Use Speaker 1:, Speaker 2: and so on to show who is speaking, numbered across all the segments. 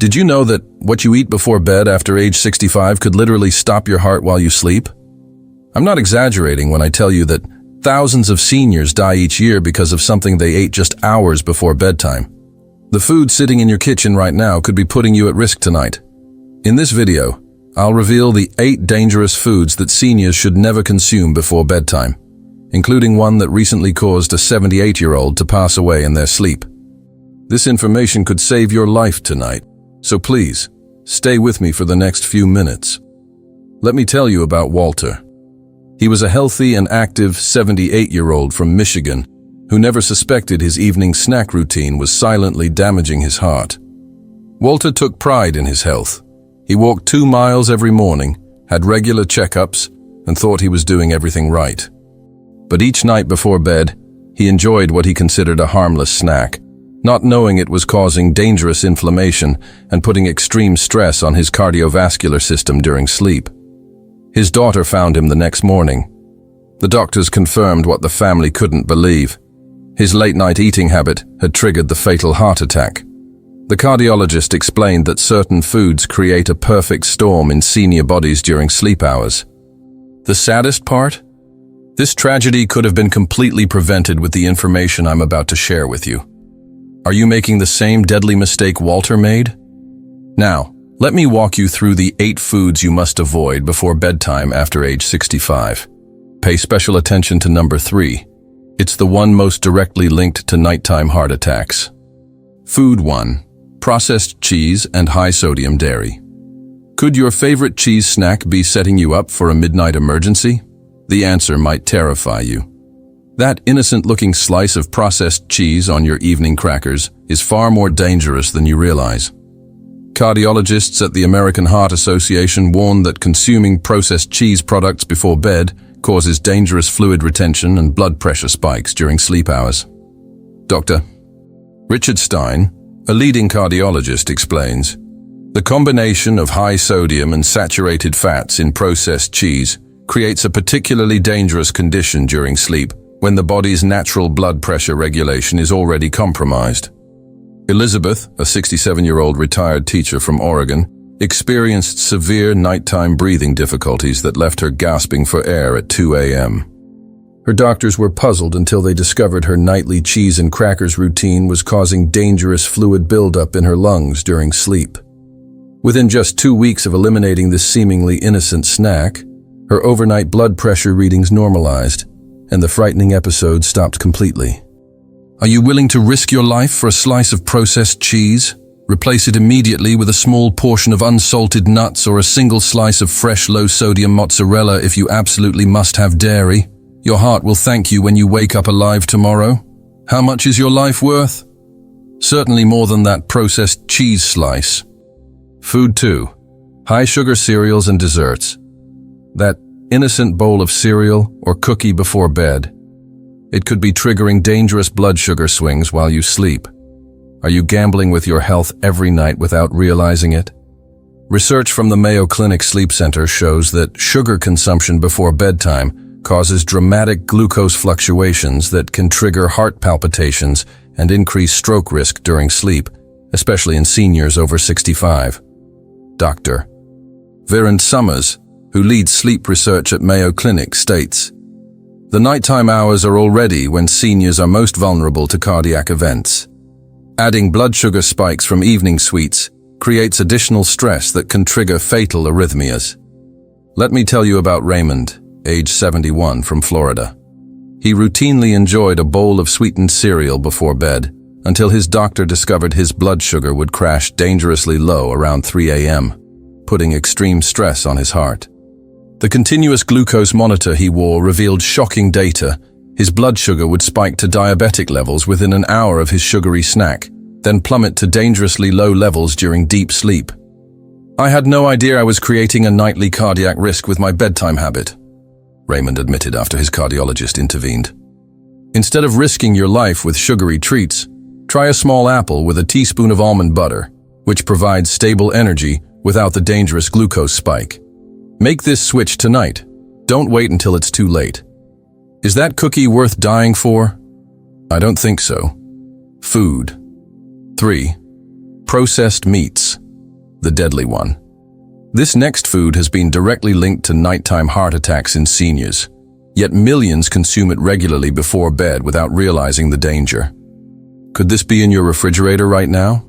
Speaker 1: Did you know that what you eat before bed after age 65 could literally stop your heart while you sleep? I'm not exaggerating when I tell you that thousands of seniors die each year because of something they ate just hours before bedtime. The food sitting in your kitchen right now could be putting you at risk tonight. In this video, I'll reveal the 8 dangerous foods that seniors should never consume before bedtime, including one that recently caused a 78-year-old to pass away in their sleep. This information could save your life tonight, so please, stay with me for the next few minutes. Let me tell you about Walter. He was a healthy and active 78-year-old from Michigan who never suspected his evening snack routine was silently damaging his heart. Walter took pride in his health. He walked 2 miles every morning, had regular checkups, and thought he was doing everything right. But each night before bed, he enjoyed what he considered a harmless snack, not knowing it was causing dangerous inflammation and putting extreme stress on his cardiovascular system during sleep. His daughter found him the next morning. The doctors confirmed what the family couldn't believe. His late-night eating habit had triggered the fatal heart attack. The cardiologist explained that certain foods create a perfect storm in senior bodies during sleep hours. The saddest part? This tragedy could have been completely prevented with the information I'm about to share with you. Are you making the same deadly mistake Walter made? Now, let me walk you through the 8 foods you must avoid before bedtime after age 65. Pay special attention to number 3. It's the one most directly linked to nighttime heart attacks. Food 1. Processed cheese and high-sodium dairy. Could your favorite cheese snack be setting you up for a midnight emergency? The answer might terrify you. That innocent-looking slice of processed cheese on your evening crackers is far more dangerous than you realize. Cardiologists at the American Heart Association warn that consuming processed cheese products before bed causes dangerous fluid retention and blood pressure spikes during sleep hours. Dr. Richard Stein, a leading cardiologist, explains, the combination of high sodium and saturated fats in processed cheese creates a particularly dangerous condition during sleep when the body's natural blood pressure regulation is already compromised. Elizabeth, a 67-year-old retired teacher from Oregon, experienced severe nighttime breathing difficulties that left her gasping for air at 2 a.m. Her doctors were puzzled until they discovered her nightly cheese and crackers routine was causing dangerous fluid buildup in her lungs during sleep. Within just 2 weeks of eliminating this seemingly innocent snack, her overnight blood pressure readings normalized, and the frightening episode stopped completely. Are you willing to risk your life for a slice of processed cheese? Replace it immediately with a small portion of unsalted nuts or a single slice of fresh low-sodium mozzarella if you absolutely must have dairy. Your heart will thank you when you wake up alive tomorrow. How much is your life worth? Certainly more than that processed cheese slice. Food 2. High-sugar cereals and desserts. That innocent bowl of cereal or cookie before bed. It could be triggering dangerous blood sugar swings while you sleep. Are you gambling with your health every night without realizing it? Research from the Mayo Clinic Sleep Center shows that sugar consumption before bedtime causes dramatic glucose fluctuations that can trigger heart palpitations and increase stroke risk during sleep, especially in seniors over 65. Dr. Viren Summers, who leads sleep research at Mayo Clinic, states, the nighttime hours are already when seniors are most vulnerable to cardiac events. Adding blood sugar spikes from evening sweets creates additional stress that can trigger fatal arrhythmias. Let me tell you about Raymond, age 71, from Florida. He routinely enjoyed a bowl of sweetened cereal before bed until his doctor discovered his blood sugar would crash dangerously low around 3 a.m., putting extreme stress on his heart. The continuous glucose monitor he wore revealed shocking data. His blood sugar would spike to diabetic levels within an hour of his sugary snack, then plummet to dangerously low levels during deep sleep. I had no idea I was creating a nightly cardiac risk with my bedtime habit, Raymond admitted after his cardiologist intervened. Instead of risking your life with sugary treats, try a small apple with a teaspoon of almond butter, which provides stable energy without the dangerous glucose spike. Make this switch tonight. Don't wait until it's too late. Is that cookie worth dying for? I don't think so. Food. 3. Processed meats. the deadly one. This next food has been directly linked to nighttime heart attacks in seniors, yet millions consume it regularly before bed without realizing the danger. Could this be in your refrigerator right now?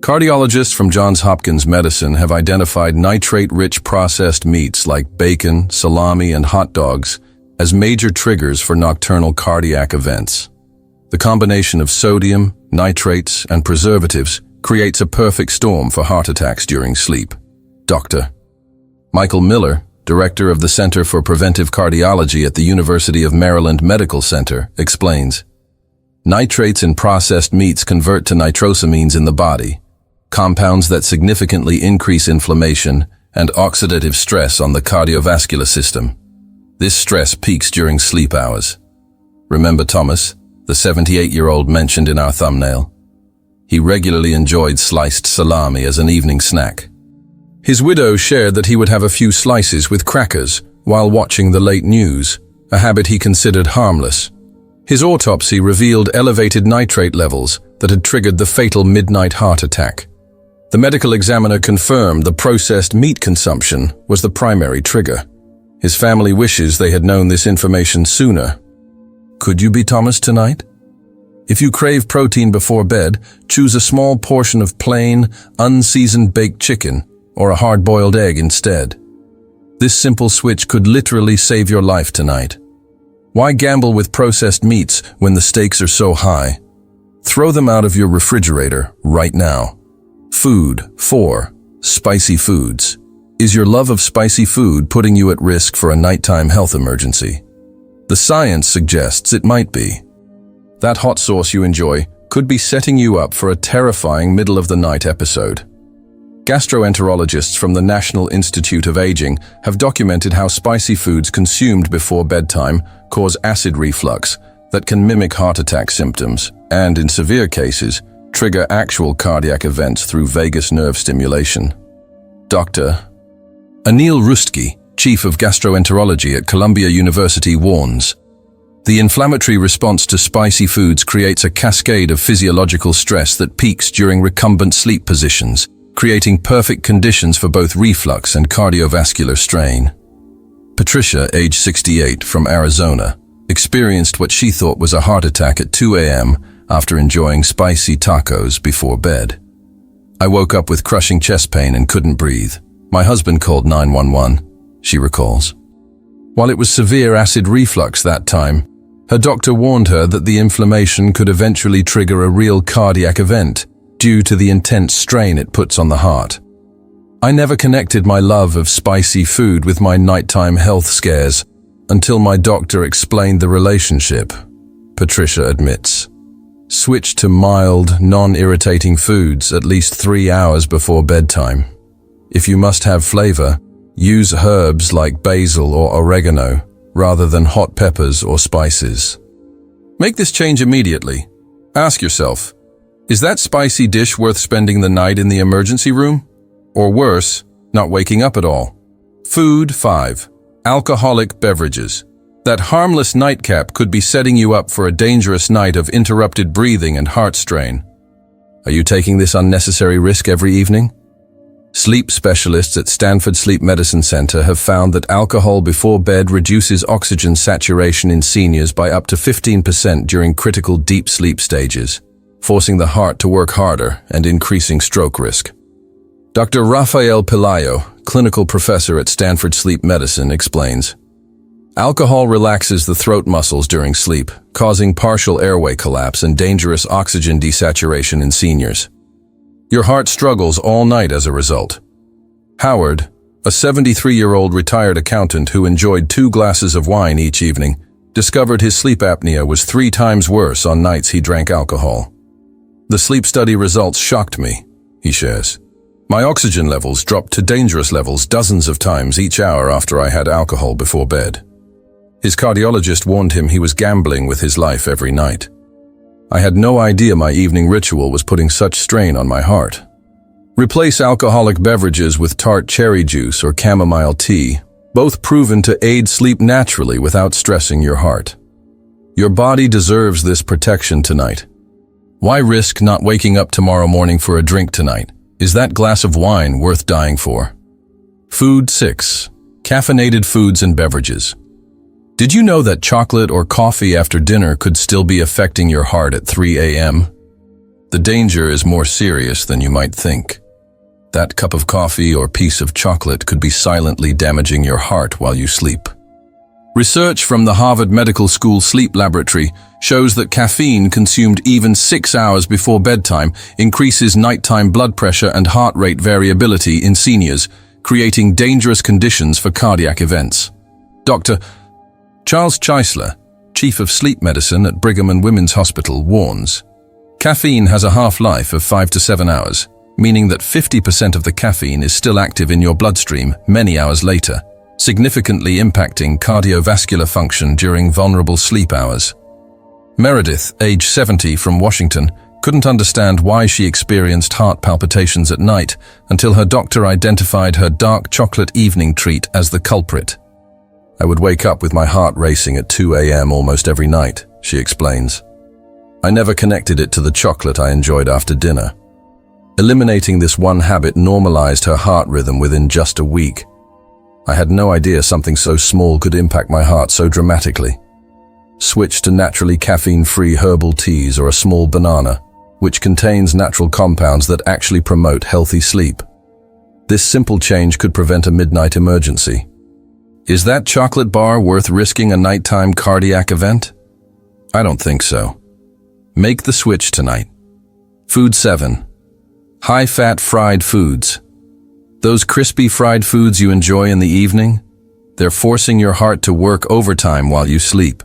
Speaker 1: Cardiologists from Johns Hopkins Medicine have identified nitrate-rich processed meats like bacon, salami, and hot dogs as major triggers for nocturnal cardiac events. The combination of sodium, nitrates, and preservatives creates a perfect storm for heart attacks during sleep. Dr. Michael Miller, director of the Center for Preventive Cardiology at the University of Maryland Medical Center, explains, nitrates in processed meats convert to nitrosamines in the body, compounds that significantly increase inflammation and oxidative stress on the cardiovascular system. This stress peaks during sleep hours. Remember Thomas, the 78-year-old mentioned in our thumbnail? He regularly enjoyed sliced salami as an evening snack. His widow shared that he would have a few slices with crackers while watching the late news, a habit he considered harmless. His autopsy revealed elevated nitrate levels that had triggered the fatal midnight heart attack. The medical examiner confirmed the processed meat consumption was the primary trigger. His family wishes they had known this information sooner. Could you be Thomas tonight? If you crave protein before bed, choose a small portion of plain, unseasoned baked chicken or a hard-boiled egg instead. This simple switch could literally save your life tonight. Why gamble with processed meats when the stakes are so high? Throw them out of your refrigerator right now. Food 4. Spicy foods. Is your love of spicy food putting you at risk for a nighttime health emergency? The science suggests it might be. That hot sauce you enjoy could be setting you up for a terrifying middle-of-the-night episode. Gastroenterologists from the National Institute of Aging have documented how spicy foods consumed before bedtime cause acid reflux that can mimic heart attack symptoms and, in severe cases, trigger actual cardiac events through vagus nerve stimulation. Dr. Anil Rustgi, chief of gastroenterology at Columbia University, warns, the inflammatory response to spicy foods creates a cascade of physiological stress that peaks during recumbent sleep positions, creating perfect conditions for both reflux and cardiovascular strain. Patricia, age 68, from Arizona, experienced what she thought was a heart attack at 2 a.m. after enjoying spicy tacos before bed. I woke up with crushing chest pain and couldn't breathe. My husband called 911, she recalls. While it was severe acid reflux that time, her doctor warned her that the inflammation could eventually trigger a real cardiac event due to the intense strain it puts on the heart. I never connected my love of spicy food with my nighttime health scares until my doctor explained the relationship, Patricia admits. Switch to mild, non-irritating foods at least 3 hours before bedtime. If you must have flavor, use herbs like basil or oregano rather than hot peppers or spices. Make this change immediately. Ask yourself, is that spicy dish worth spending the night in the emergency room? Or worse, not waking up at all? Food 5. Alcoholic beverages. That harmless nightcap could be setting you up for a dangerous night of interrupted breathing and heart strain. Are you taking this unnecessary risk every evening? Sleep specialists at Stanford Sleep Medicine Center have found that alcohol before bed reduces oxygen saturation in seniors by up to 15% during critical deep sleep stages, forcing the heart to work harder and increasing stroke risk. Dr. Rafael Pelayo, clinical professor at Stanford Sleep Medicine, explains, alcohol relaxes the throat muscles during sleep, causing partial airway collapse and dangerous oxygen desaturation in seniors. Your heart struggles all night as a result. Howard, a 73-year-old retired accountant who enjoyed 2 glasses of wine each evening, discovered his sleep apnea was 3 times worse on nights he drank alcohol. The sleep study results shocked me, he shares. My oxygen levels dropped to dangerous levels dozens of times each hour after I had alcohol before bed. His cardiologist warned him he was gambling with his life every night. I had no idea my evening ritual was putting such strain on my heart. Replace alcoholic beverages with tart cherry juice or chamomile tea, both proven to aid sleep naturally without stressing your heart. Your body deserves this protection tonight. Why risk not waking up tomorrow morning for a drink tonight, Is that glass of wine worth dying for? Food 6. Caffeinated foods and beverages. Did you know that chocolate or coffee after dinner could still be affecting your heart at 3 a.m.? The danger is more serious than you might think. That cup of coffee or piece of chocolate could be silently damaging your heart while you sleep. Research from the Harvard Medical School Sleep Laboratory shows that caffeine consumed even 6 hours before bedtime increases nighttime blood pressure and heart rate variability in seniors, creating dangerous conditions for cardiac events. Dr. Charles Cheisler, Chief of Sleep Medicine at Brigham and Women's Hospital, warns, caffeine has a half-life of 5 to 7 hours, meaning that 50% of the caffeine is still active in your bloodstream many hours later, significantly impacting cardiovascular function during vulnerable sleep hours. Meredith, age 70, from Washington, couldn't understand why she experienced heart palpitations at night until her doctor identified her dark chocolate evening treat as the culprit. I would wake up with my heart racing at 2 a.m. almost every night, she explains. I never connected it to the chocolate I enjoyed after dinner. Eliminating this one habit normalized her heart rhythm within just a week. I had no idea something so small could impact my heart so dramatically. Switch to naturally caffeine-free herbal teas or a small banana, which contains natural compounds that actually promote healthy sleep. This simple change could prevent a midnight emergency. Is that chocolate bar worth risking a nighttime cardiac event? I don't think so. Make the switch tonight. Food 7. High-fat fried foods. Those crispy fried foods you enjoy in the evening? They're forcing your heart to work overtime while you sleep.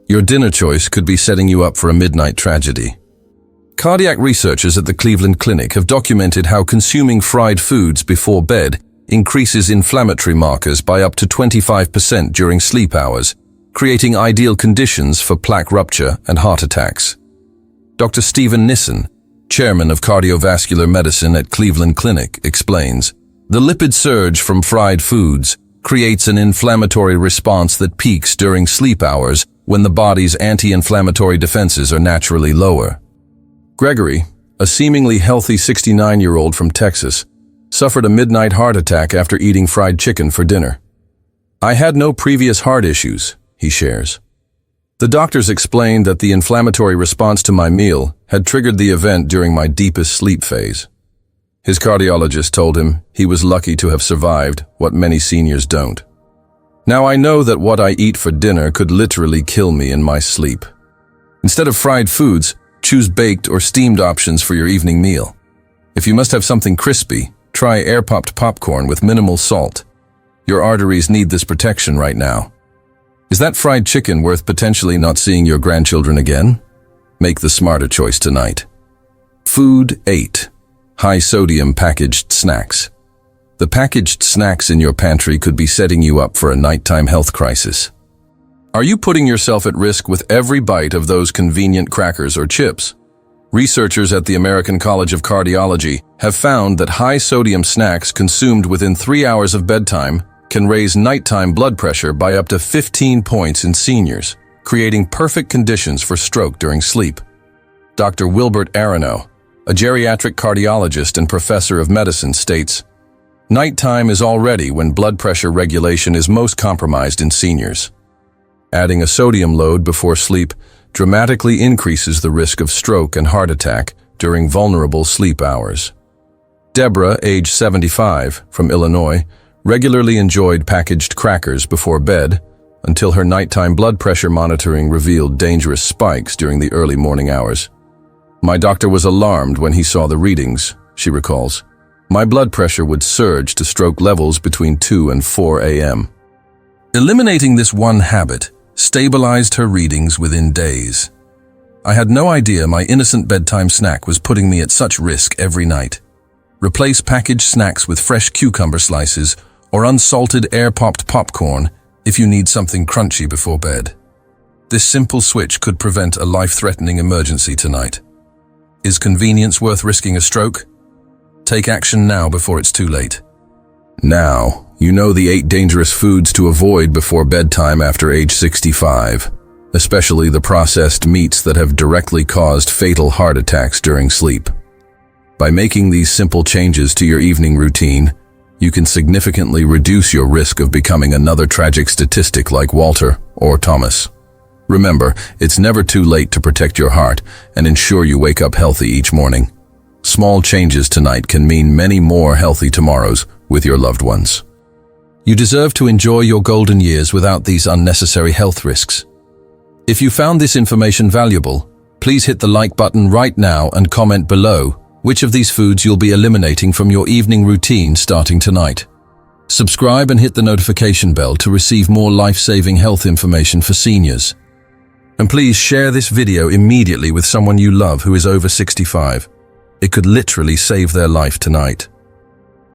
Speaker 1: Your dinner choice could be setting you up for a midnight tragedy. Cardiac researchers at the Cleveland Clinic have documented how consuming fried foods before bed increases inflammatory markers by up to 25% during sleep hours, creating ideal conditions for plaque rupture and heart attacks. Dr. Stephen Nissen, chairman of cardiovascular medicine at Cleveland Clinic, explains, the lipid surge from fried foods creates an inflammatory response that peaks during sleep hours when the body's anti-inflammatory defenses are naturally lower. Gregory, a seemingly healthy 69-year-old from Texas, suffered a midnight heart attack after eating fried chicken for dinner. I had no previous heart issues, he shares. The doctors explained that the inflammatory response to my meal had triggered the event during my deepest sleep phase. His cardiologist told him he was lucky to have survived what many seniors don't. Now I know that what I eat for dinner could literally kill me in my sleep. Instead of fried foods, choose baked or steamed options for your evening meal. If you must have something crispy, try air-popped popcorn with minimal salt. Your arteries need this protection right now. Is that fried chicken worth potentially not seeing your grandchildren again? Make the smarter choice tonight. Food 8. High-sodium packaged snacks. The packaged snacks in your pantry could be setting you up for a nighttime health crisis. Are you putting yourself at risk with every bite of those convenient crackers or chips? Researchers at the American College of Cardiology have found that high-sodium snacks consumed within 3 hours of bedtime can raise nighttime blood pressure by up to 15 points in seniors, creating perfect conditions for stroke during sleep. Dr. Wilbert Aronow, a geriatric cardiologist and professor of medicine, states, nighttime is already when blood pressure regulation is most compromised in seniors. Adding a sodium load before sleep dramatically increases the risk of stroke and heart attack during vulnerable sleep hours. Deborah, age 75, from Illinois, regularly enjoyed packaged crackers before bed until her nighttime blood pressure monitoring revealed dangerous spikes during the early morning hours. My doctor was alarmed when he saw the readings, she recalls. My blood pressure would surge to stroke levels between 2 and 4 a.m. Eliminating this one habit stabilized her readings within days. I had no idea my innocent bedtime snack was putting me at such risk every night. Replace packaged snacks with fresh cucumber slices or unsalted air-popped popcorn if you need something crunchy before bed. This simple switch could prevent a life-threatening emergency tonight. Is convenience worth risking a stroke? Take action now before it's too late. Now, you know the 8 dangerous foods to avoid before bedtime after age 65, especially the processed meats that have directly caused fatal heart attacks during sleep. By making these simple changes to your evening routine, you can significantly reduce your risk of becoming another tragic statistic like Walter or Thomas. Remember, it's never too late to protect your heart and ensure you wake up healthy each morning. Small changes tonight can mean many more healthy tomorrows with your loved ones. You deserve to enjoy your golden years without these unnecessary health risks. If you found this information valuable, please hit the like button right now and comment below which of these foods you'll be eliminating from your evening routine starting tonight. Subscribe and hit the notification bell to receive more life-saving health information for seniors. And please share this video immediately with someone you love who is over 65. It could literally save their life tonight.